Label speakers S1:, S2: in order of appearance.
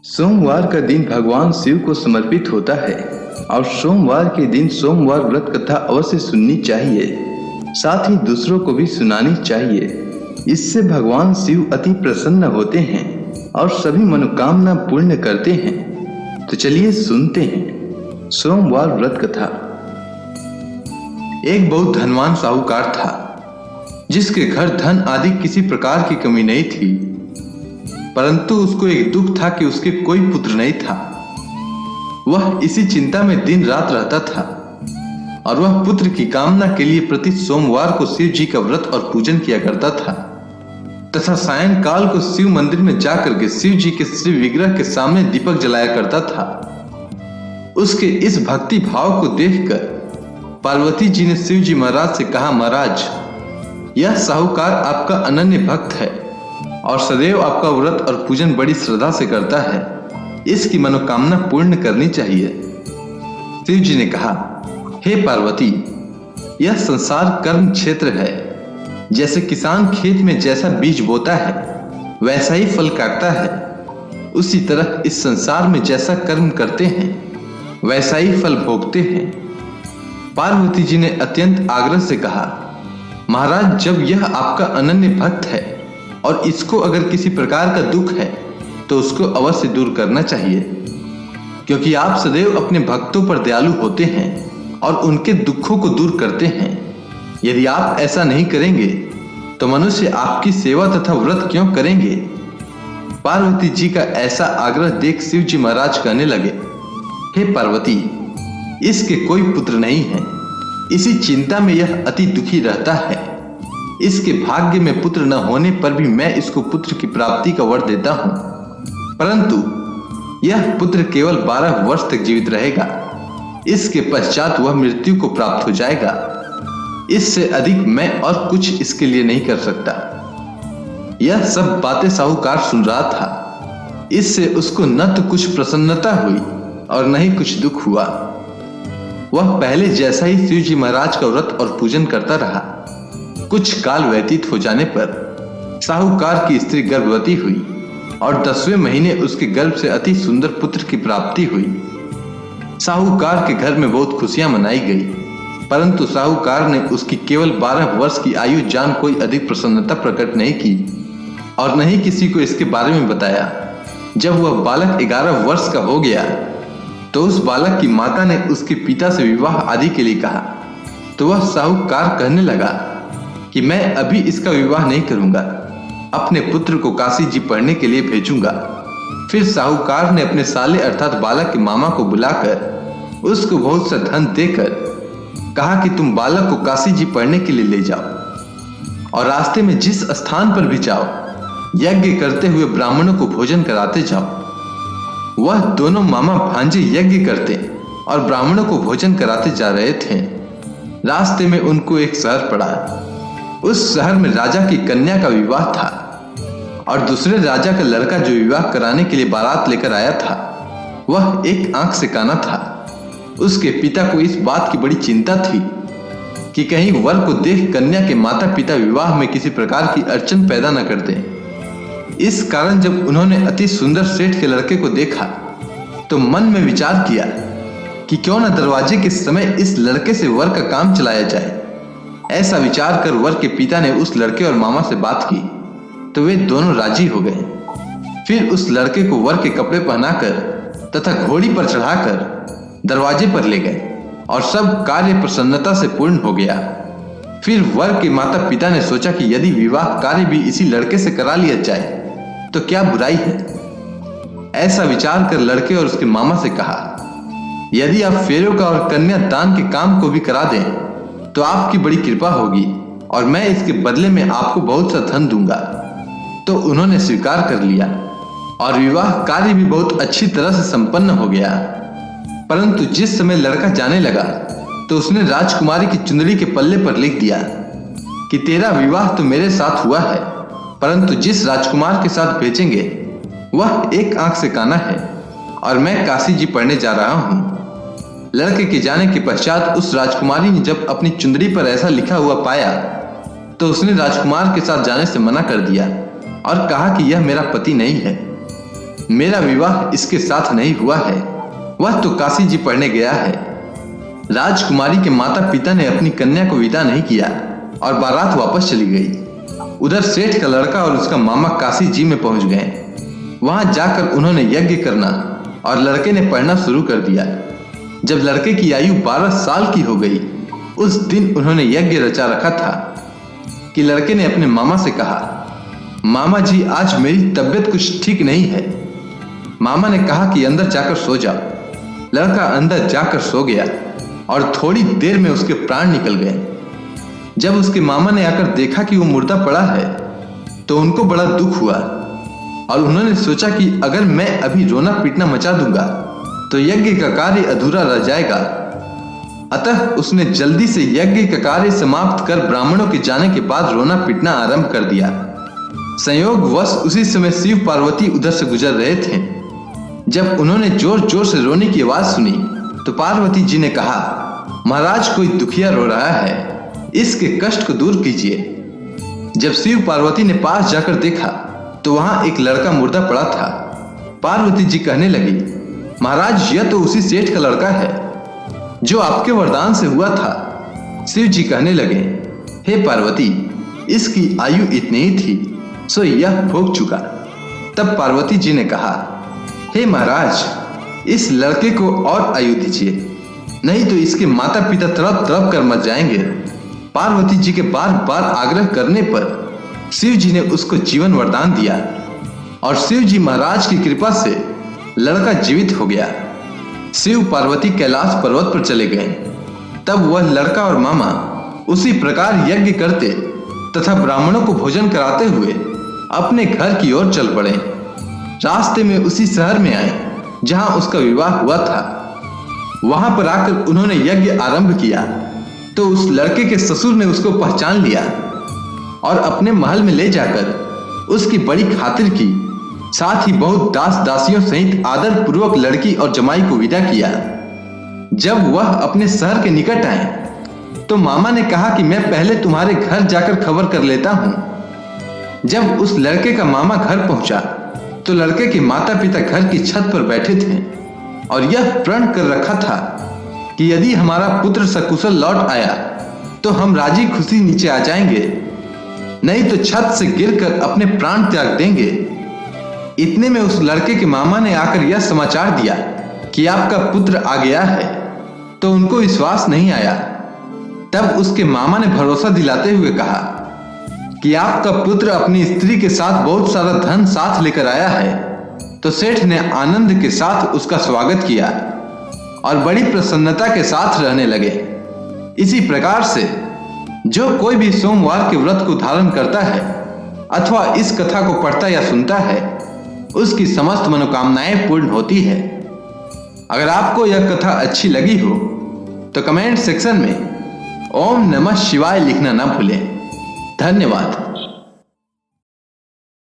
S1: सोमवार का दिन भगवान शिव को समर्पित होता है और सोमवार के दिन सोमवार व्रत कथा अवश्य सुननी चाहिए। साथ ही दूसरों को भी सुनानी चाहिए। इससे भगवान शिव अति प्रसन्न होते हैं और सभी मनोकामना पूर्ण करते हैं। तो चलिए सुनते हैं सोमवार व्रत कथा। एक बहुत धनवान साहूकार था जिसके घर धन आदि किसी प्रकार की कमी नहीं थी, परंतु उसको एक दुख था कि उसके कोई पुत्र नहीं था। वह इसी चिंता में दिन रात रहता था और वह पुत्र की कामना के लिए प्रति सोमवार को शिव जी का व्रत और पूजन किया करता था तथा सायंकाल को शिव मंदिर में जाकर के शिव जी के श्री विग्रह के सामने दीपक जलाया करता था। उसके इस भक्ति भाव को देखकर पार्वती जी ने शिव जी महाराज से कहा, महाराज, यह साहूकार आपका अनन्य भक्त है और सदैव आपका व्रत और पूजन बड़ी श्रद्धा से करता है। इसकी मनोकामना पूर्ण करनी चाहिए। शिव जी ने कहा, हे पार्वती, यह संसार कर्म क्षेत्र है। जैसे किसान खेत में जैसा बीज बोता है वैसा ही फल काटता है, उसी तरह इस संसार में जैसा कर्म करते हैं वैसा ही फल भोगते हैं। पार्वती जी ने अत्यंत आग्रह से कहा, महाराज, जब यह आपका अनन्य भक्त है और इसको अगर किसी प्रकार का दुख है तो उसको अवश्य दूर करना चाहिए, क्योंकि आप सदैव अपने भक्तों पर दयालु होते हैं और उनके दुखों को दूर करते हैं। यदि आप ऐसा नहीं करेंगे तो मनुष्य आपकी सेवा तथा व्रत क्यों करेंगे। पार्वती जी का ऐसा आग्रह देख शिव जी महाराज कहने लगे, हे पार्वती, इसके कोई पुत्र नहीं है। इसी चिंता में यह अति दुखी रहता है। इसके भाग्य में पुत्र न होने पर भी मैं इसको पुत्र की प्राप्ति का वर देता हूं, परंतु यह पुत्र केवल 12 वर्ष तक जीवित रहेगा। इसके पश्चात वह मृत्यु को प्राप्त हो जाएगा। इससे अधिक मैं और कुछ इसके लिए नहीं कर सकता। यह सब बातें साहूकार सुन रहा था। इससे उसको न तो कुछ प्रसन्नता हुई और न ही कुछ दुख हुआ। वह पहले जैसा ही शिव जी महाराज का व्रत और पूजन करता रहा। कुछ काल व्यतीत हो जाने पर साहूकार की स्त्री गर्भवती हुई और 10वें महीने उसके गर्भ से अति सुंदर पुत्र की प्राप्ति हुई। साहूकार के घर में बहुत खुशियां मनाई गई, परंतु साहूकार ने उसकी केवल 12 वर्ष की आयु जान कोई अधिक प्रसन्नता प्रकट नहीं की और न ही किसी को इसके बारे में बताया। जब वह बालक 11 वर्ष का हो गया तो उस बालक की माता ने उसके पिता से विवाह आदि के लिए कहा, तो वह साहूकार कहने लगा कि मैं अभी इसका विवाह नहीं करूंगा, अपने पुत्र को काशी जी पढ़ने के लिए भेजूंगा। फिर साहूकार ने अपने साले अर्थात बालक के मामा को बुलाकर उसको बहुत सा धन देकर कहा कि तुम बालक को काशी जी पढ़ने के लिए ले जाओ और रास्ते में जिस स्थान पर भी जाओ यज्ञ करते हुए ब्राह्मणों को भोजन कराते जाओ। वह दोनों मामा भांजे यज्ञ करते और ब्राह्मणों को भोजन कराते जा रहे थे। रास्ते में उनको एक शहर पड़ा। उस शहर में राजा की कन्या का विवाह था और दूसरे राजा का लड़का जो विवाह कराने के लिए बारात लेकर आया था वह एक आंख से काना था। उसके पिता को इस बात की बड़ी चिंता थी कि कहीं वर को देख कन्या के माता पिता विवाह में किसी प्रकार की अड़चन पैदा न कर दें। इस कारण जब उन्होंने अति सुंदर सेठ के लड़के को देखा तो मन में विचार किया कि क्यों न दरवाजे के समय इस लड़के से वर का काम चलाया जाए। ऐसा विचार कर वर के पिता ने उस लड़के और मामा से बात की तो वे दोनों राजी हो गए। फिर उस लड़के को वर के कपड़े पहनाकर तथा घोड़ी पर चढ़ाकर दरवाजे पर ले गए और सब कार्य प्रसन्नता से पूर्ण हो गया। फिर वर के माता पिता ने सोचा कि यदि विवाह कार्य भी इसी लड़के से करा लिया जाए तो क्या बुराई है। ऐसा विचार कर लड़के और उसके मामा से कहा, यदि आप फेरों का और कन्या दान के काम को भी करा दें तो आपकी बड़ी कृपा होगी और मैं इसके बदले में आपको बहुत सा धन दूंगा। तो उन्होंने स्वीकार कर लिया और विवाह कार्य भी बहुत अच्छी तरह से संपन्न हो गया। परंतु जिस समय लड़का जाने लगा तो उसने राजकुमारी की चुंदड़ी के पल्ले पर लिख दिया कि तेरा विवाह तो मेरे साथ हुआ है, परंतु जिस राजकुमार के साथ भेजेंगे वह एक आंख से काना है और मैं काशी जी पढ़ने जा रहा हूँ। लड़के के जाने के पश्चात उस राजकुमारी ने जब अपनी चुंदड़ी पर ऐसा लिखा हुआ पाया तो उसने राजकुमार के साथ जाने से मना कर दिया और कहा कि यह मेरा पति नहीं है। मेरा विवाह इसके साथ नहीं हुआ है, वह तो काशी जी पढ़ने गया है। राजकुमारी के माता पिता ने अपनी कन्या को विदा नहीं किया और बारात वापस चली गई। उधर सेठ का लड़का और उसका मामा काशी जी में पहुंच गए। वहां जाकर उन्होंने यज्ञ करना और लड़के ने पढ़ना शुरू कर दिया। जब लड़के की आयु 12 साल की हो गई, उस दिन उन्होंने यज्ञ रचा रखा था कि लड़के ने अपने मामा से कहा, मामा जी आज मेरी तबीयत कुछ ठीक नहीं है। मामा ने कहा कि अंदर जाकर सो जाओ। लड़का अंदर जाकर सो गया और थोड़ी देर में उसके प्राण निकल गए। जब उसके मामा ने आकर देखा कि वो मुर्दा पड़ा है तो उनको बड़ा दुख हुआ और उन्होंने सोचा कि अगर मैं अभी रोना पीटना मचा दूंगा तो यज्ञ का कार्य अधूरा रह जाएगा। अतः उसने जल्दी से यज्ञ का कार्य समाप्त कर ब्राह्मणों के जाने के बाद रोना पीटना आरंभ कर दिया। संयोगवश उसी समय शिव पार्वती उधर से गुजर रहे थे। जब उन्होंने जोर जोर से रोने की आवाज सुनी तो पार्वती जी ने कहा, महाराज कोई दुखिया रो रहा है, इसके कष्ट को दूर कीजिए। जब शिव पार्वती ने पास जाकर देखा तो वहां एक लड़का मुर्दा पड़ा था। पार्वती जी कहने लगी, महाराज यह तो उसी सेठ का लड़का है जो आपके वरदान से हुआ था। शिव जी कहने लगे, हे पार्वती, इसकी आयु इतनी ही थी, सो यह भोग चुका। तब पार्वती जी ने कहा, हे महाराज, इस लड़के को और आयु दीजिए, नहीं तो इसके माता पिता तड़प तड़प कर मर जाएंगे। पार्वती जी के बार बार आग्रह करने पर शिव जी ने उसको जीवन वरदान दिया और शिव जी महाराज की कृपा से लड़का जीवित हो गया। शिव पार्वती कैलाश पर्वत पर चले गए। तब वह लड़का और मामा उसी प्रकार यज्ञ करते तथा ब्राह्मणों को भोजन कराते हुए अपने घर की ओर चल पड़े। रास्ते में उसी शहर में आए जहां उसका विवाह हुआ था। वहां पर आकर उन्होंने यज्ञ आरंभ किया तो उस लड़के के ससुर ने उसको पहचान लिया और अपने महल में ले जाकर उसकी बड़ी खातिर की। साथ ही बहुत दास दासियों सहित आदर पूर्वक लड़की और जमाई को विदा किया। जब वह अपने शहर के निकट आए तो मामा ने कहा कि मैं पहले तुम्हारे घर जाकर खबर कर लेता हूं। जब उस लड़के का मामा घर पहुंचा तो लड़के के माता पिता घर की छत पर बैठे थे और यह प्रण कर रखा था कि यदि हमारा पुत्र सकुशल लौट आया तो हम राजी खुशी नीचे आ जाएंगे, नहीं तो छत से गिरकर अपने प्राण त्याग देंगे। इतने में उस लड़के के मामा ने आकर यह समाचार दिया कि आपका पुत्र आ गया है, तो उनको विश्वास नहीं आया। तब उसके मामा ने भरोसा दिलाते हुए कहा कि आपका पुत्र अपनी स्त्री के साथ बहुत सारा धन साथ लेकर आया है। तो सेठ ने आनंद के साथ उसका स्वागत किया और बड़ी प्रसन्नता के साथ रहने लगे। इसी प्रकार से जो कोई भी सोमवार के व्रत को धारण करता है अथवा इस कथा को पढ़ता या सुनता है, उसकी समस्त मनोकामनाएं पूर्ण होती है। अगर आपको यह कथा अच्छी लगी हो तो कमेंट सेक्शन में ओम नमः शिवाय लिखना ना भूलें। धन्यवाद।